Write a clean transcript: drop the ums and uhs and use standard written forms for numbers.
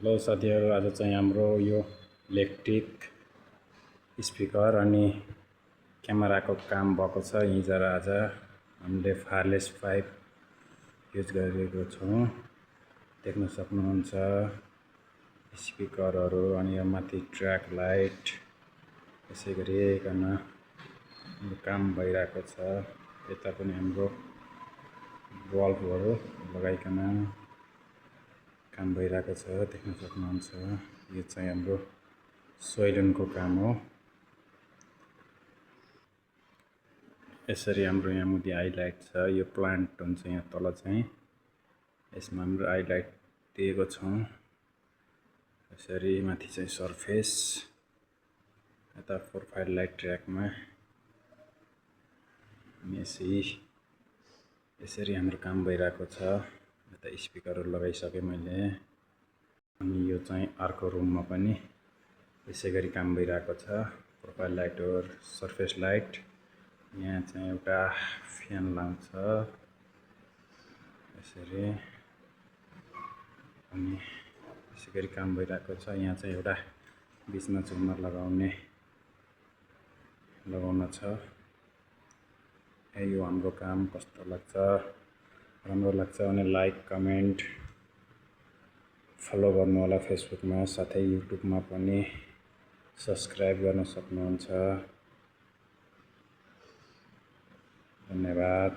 Hello साथीहरु, आज चाहिँ हाम्रो यो इलेक्ट्रिक स्पिकर अनि क्यामेराको काम भएको छ। हिजो र आज हामीले फायरलेस पाइप युज गरेको छौं। देख्न सक्नुहुन्छ स्पिकरहरू अनि यो माथि ट्र्याक लाइट यसै गरिकन काम भइरहेको छ। यता पनि हाम्रो बल्बहरू लगाइकन काम भइरहेको छ, देख्न सक्नुहुन्छ। यो चाहिँ हाम्रो सोइलनको काम हो। यसरी हाम्रो यहाँ मुनि हाइलाइट छ। यो प्लान्ट हुन्छ यहाँ तल चाहिँ, यसमा हाम्रो हाइलाइट दिएको छौं। यसरी माथि चाहिँ सरफेस, यता प्रोफाइल लाइट ट्र्याकमा यसरी हाम्रो काम भइरहेको छ। यता स्पिकरहरू लगाइसके मैले। अनि यो चाहिँ अर्को रुममा पनि यसै गरी काम भइरहेको छ। प्रोफाइल लाइट हो, सरफेस लाइट। यहाँ चाहिँ एउटा फ्यान लाउँछ यसरी, अनि यसै गरी काम भइरहेको छ। यहाँ चाहिँ एउटा बिचमा झुमर लगाउन छ। यो हाम्रो काम कस्तो लाग्छ, राम्रो लाग्छ भने लाइक, कमेन्ट, फलो गर्नु होला फेसबुकमा, साथै युट्युबमा पनि सब्स्क्राइब गर्न सक्नुहुन्छ। धन्यवाद।